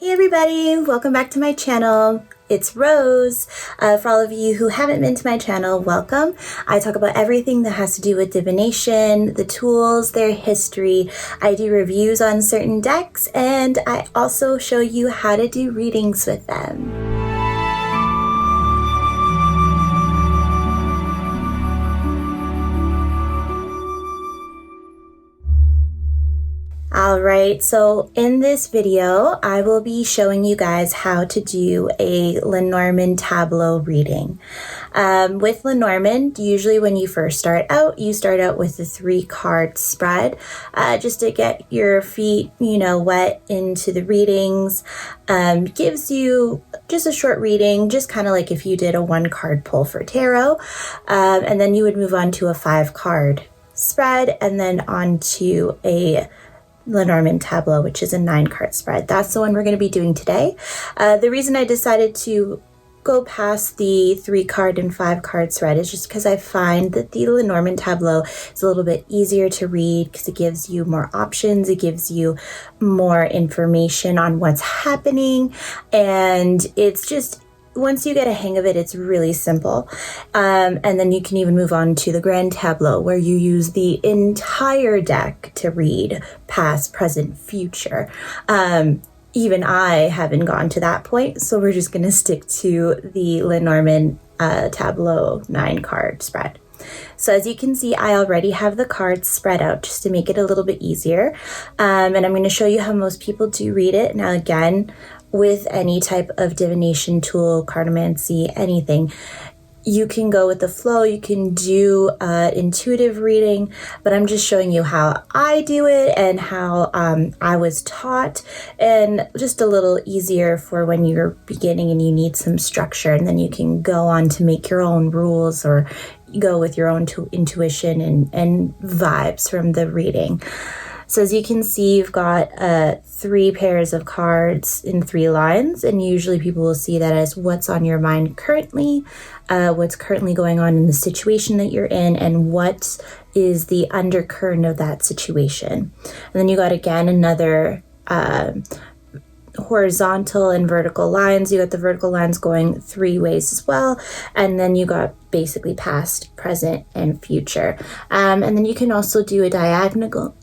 Hey everybody, welcome back to my channel. It's Rose. For all of you who haven't been to my channel, welcome. I talk about everything that has to do with divination, the tools, their history. I do reviews on certain decks, and I also show you how to do readings with them. Alright, so in this video, I will be showing you guys how to do a Lenormand Tableau reading. With Lenormand, usually when you first start out, you start out with the 3-card spread, just to get your feet, wet into the readings. Gives you just a short reading, just kind of like if you did a 1-card pull for tarot, and then you would move on to a 5-card spread, and then on to a Lenormand Tableau, which is a 9-card spread. That's the one we're going to be doing today. The reason I decided to go past the 3-card and 5-card spread is just because I find that the Lenormand Tableau is a little bit easier to read because it gives you more options, it gives you more information on what's happening, and it's just, once you get a hang of it, it's really simple. And then you can even move on to the Grand Tableau, where you use the entire deck to read past, present, future. Even I haven't gone to that point, so we're just going to stick to the Lenormand Tableau 9-card spread. So as you can see, I already have the cards spread out just to make it a little bit easier. And I'm going to show you how most people do read it. Now again, with any type of divination tool, cartomancy, anything, you can go with the flow, you can do intuitive reading, but I'm just showing you how I do it and how I was taught, and just a little easier for when you're beginning and you need some structure, and then you can go on to make your own rules or go with your own intuition and vibes from the reading. So as you can see, you've got 3 pairs of cards in 3 lines, and usually people will see that as what's on your mind currently, what's currently going on in the situation that you're in, and what is the undercurrent of that situation. And then you got, again, another horizontal and vertical lines. You got the vertical lines going 3 ways as well, and then you got basically past, present, and future. And then you can also do a diagonal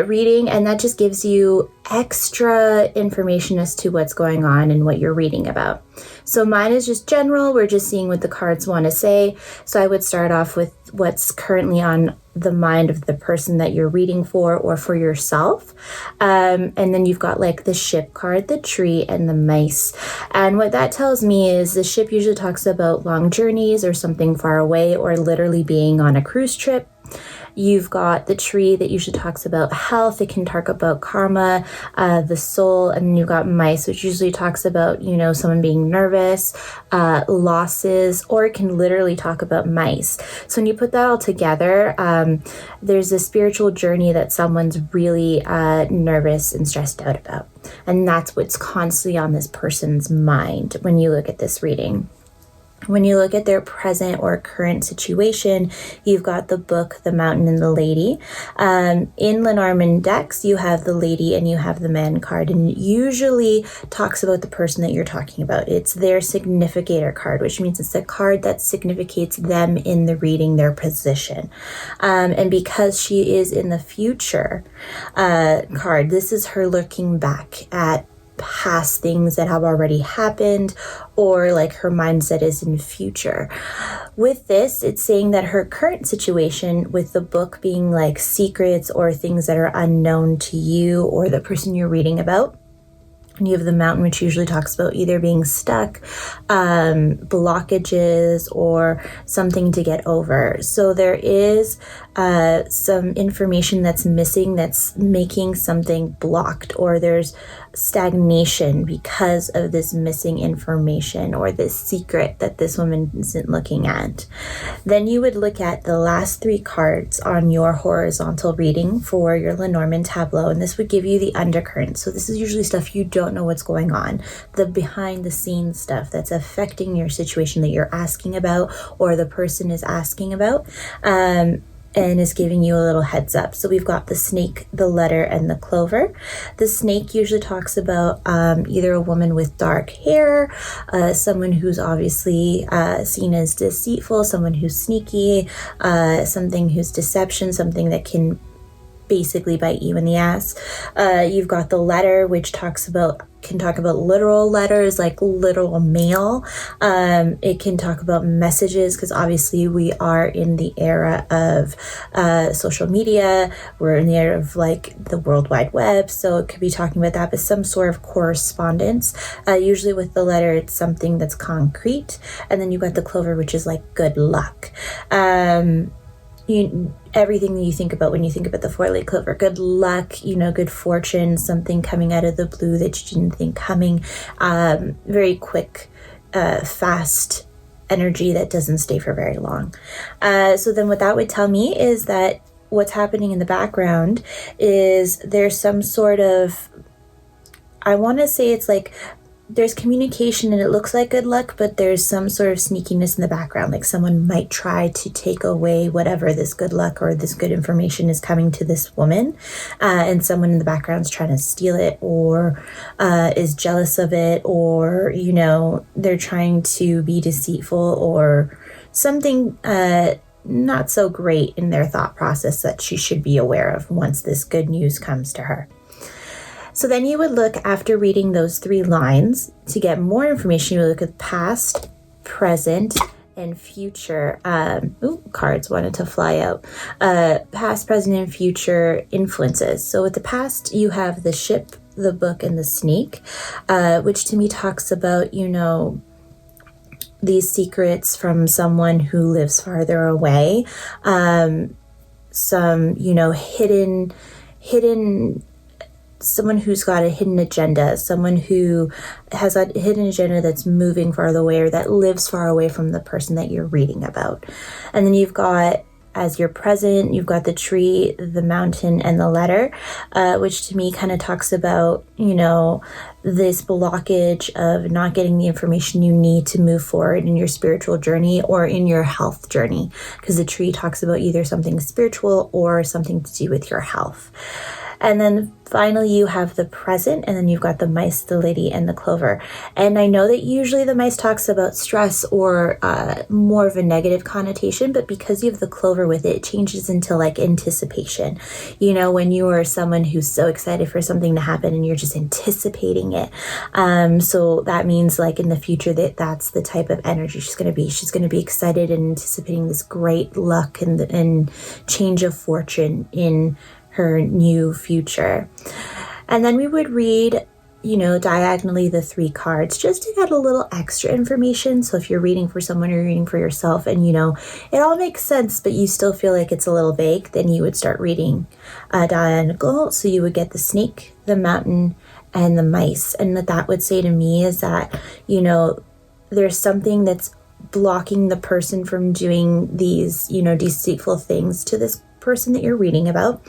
reading, and that just gives you extra information as to what's going on and what you're reading about. So mine is just general. We're just seeing what the cards want to say. So I would start off with what's currently on the mind of the person that you're reading for, or for yourself. And then you've got like the ship card, the tree, and the mice. And what that tells me is the ship usually talks about long journeys or something far away, or literally being on a cruise trip. You've got the tree that usually talks about health. It can talk about karma, the soul, and then you've got mice, which usually talks about, someone being nervous, losses, or it can literally talk about mice. So when you put that all together, there's a spiritual journey that someone's really nervous and stressed out about. And that's what's constantly on this person's mind when you look at this reading. When you look at their present or current situation, you've got the book, the mountain, and the lady. In Lenormand decks, you have the lady and you have the man card, and it usually talks about the person that you're talking about. It's their significator card, which means it's the card that significates them in the reading, their position. And because she is in the future card, this is her looking back at past things that have already happened, or like her mindset is in the future. With this, it's saying that her current situation, with the book being like secrets or things that are unknown to you or the person you're reading about. And you have the mountain, which usually talks about either being stuck, blockages, or something to get over. So there is some information that's missing that's making something blocked, or there's stagnation because of this missing information or this secret that this woman isn't looking at. Then you would look at the last 3 cards on your horizontal reading for your Lenormand Tableau, and this would give you the undercurrent. So this is usually stuff you don't know what's going on, the behind the scenes stuff that's affecting your situation that you're asking about or the person is asking about. and is giving you a little heads up. So we've got the snake, the letter, and the clover. The snake usually talks about either a woman with dark hair, someone who's obviously seen as deceitful, someone who's sneaky, something who's deception, something that can basically bite you in the ass. You've got the letter, which can talk about literal letters, like literal mail. It can talk about messages, because obviously we are in the era of social media. We're in the era of like the World Wide Web, so it could be talking about that, but some sort of correspondence. Usually with the letter, it's something that's concrete. And then you've got the clover, which is like good luck. Everything that you think about when you think about the four-leaf clover, good luck, good fortune, something coming out of the blue that you didn't think coming, very quick, fast energy that doesn't stay for very long. So then what that would tell me is that what's happening in the background is there's some sort of, I want to say it's like, there's communication and it looks like good luck, but there's some sort of sneakiness in the background. Like someone might try to take away whatever this good luck or this good information is coming to this woman. And someone in the background is trying to steal it, or is jealous of it, or, they're trying to be deceitful, or something not so great in their thought process that she should be aware of once this good news comes to her. So then you would look, after reading those 3 lines, to get more information, you would look at past, present, and future. Cards wanted to fly out. Past, present, and future influences. So with the past, you have the ship, the book, and the snake, which to me talks about, these secrets from someone who lives farther away. Some, hidden someone who's got a hidden agenda, someone who has a hidden agenda that's moving farther away, or that lives far away from the person that you're reading about. And then you've got, as your present, you've got the tree, the mountain, and the letter, which to me kind of talks about, this blockage of not getting the information you need to move forward in your spiritual journey or in your health journey, because the tree talks about either something spiritual or something to do with your health. And then finally you have the present, and then you've got the mice, the lady, and the clover. And I know that usually the mice talks about stress or more of a negative connotation, but because you have the clover with it, it changes into like anticipation. When you are someone who's so excited for something to happen and you're just anticipating it. So that means like in the future that's the type of energy she's going to be. She's going to be excited and anticipating this great luck and change of fortune in her new future. And then we would read, diagonally the 3 cards just to get a little extra information. So if you're reading for someone or you're reading for yourself and, it all makes sense, but you still feel like it's a little vague, then you would start reading diagonal. So you would get the snake, the mountain, and the mice. And what that would say to me is that, there's something that's blocking the person from doing these, deceitful things to this person that you're reading about,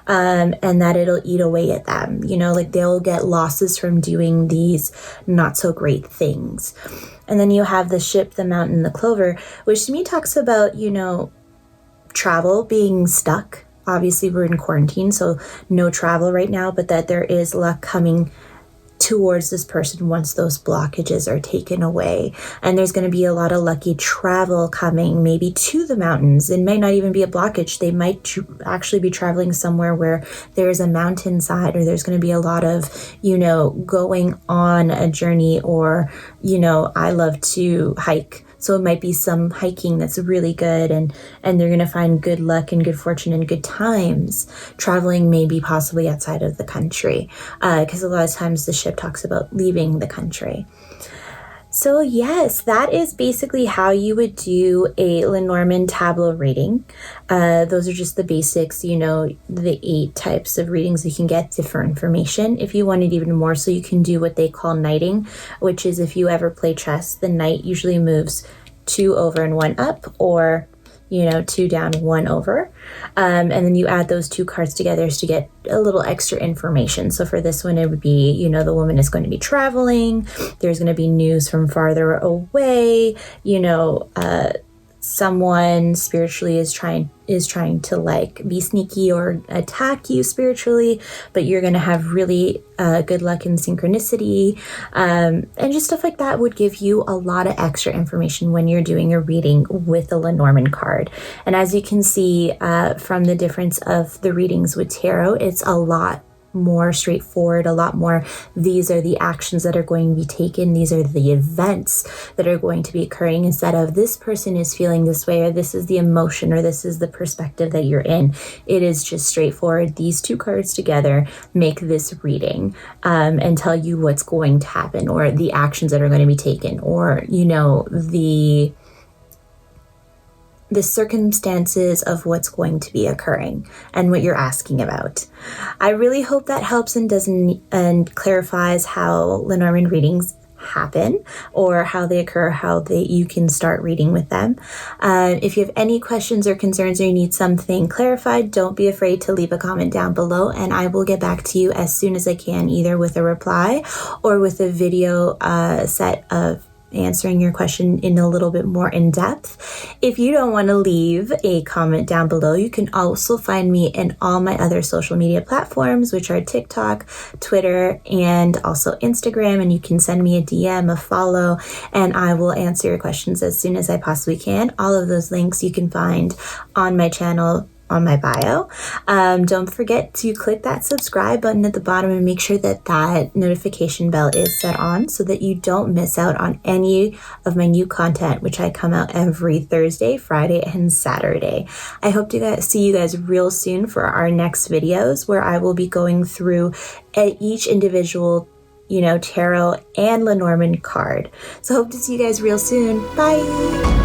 and that it'll eat away at them, like they'll get losses from doing these not so great things. And then you have the ship, the mountain, the clover, which to me talks about, travel, being stuck. Obviously we're in quarantine, so no travel right now, but that there is luck coming towards this person once those blockages are taken away. And there's going to be a lot of lucky travel coming, maybe to the mountains. It may not even be a blockage. They might actually be traveling somewhere where there's a mountainside, or there's going to be a lot of, going on a journey, or, I love to hike. So it might be some hiking that's really good, and they're going to find good luck and good fortune and good times traveling, maybe possibly outside of the country, because a lot of times the ship talks about leaving the country. So yes, that is basically how you would do a Lenormand Tableau reading. Those are just the basics, the 8 types of readings you can get, different information. If you wanted even more, so you can do what they call knighting, which is if you ever play chess, the knight usually moves 2 over and 1 up, or 2 down, 1 over. And then you add those 2 cards together to get a little extra information. So for this one, it would be, the woman is going to be traveling. There's going to be news from farther away, someone spiritually is trying to like be sneaky or attack you spiritually, but you're going to have really good luck and synchronicity, and just stuff like that would give you a lot of extra information when you're doing a reading with a Lenormand card. And as you can see from the difference of the readings with tarot, it's a lot more straightforward, a lot more, these are the actions that are going to be taken, these are the events that are going to be occurring, instead of this person is feeling this way, or this is the emotion, or this is the perspective that you're in. It is just straightforward. These two cards together make this reading and tell you what's going to happen, or the actions that are going to be taken, or, you know, the circumstances of what's going to be occurring and what you're asking about. I really hope that helps and clarifies how Lenormand readings happen, or how they occur, you can start reading with them. If you have any questions or concerns, or you need something clarified, don't be afraid to leave a comment down below, and I will get back to you as soon as I can, either with a reply or with a video set of answering your question in a little bit more in depth. If you don't want to leave a comment down below, you can also find me in all my other social media platforms, which are TikTok, Twitter, and also Instagram. And you can send me a DM, a follow, and I will answer your questions as soon as I possibly can. All of those links you can find on my channel, on my bio. Don't forget to click that subscribe button at the bottom and make sure that that notification bell is set on, so that you don't miss out on any of my new content, which I come out every Thursday, Friday, and Saturday. I hope to see you guys real soon for our next videos, where I will be going through each individual, you know, tarot and Lenormand card. So hope to see you guys real soon. Bye!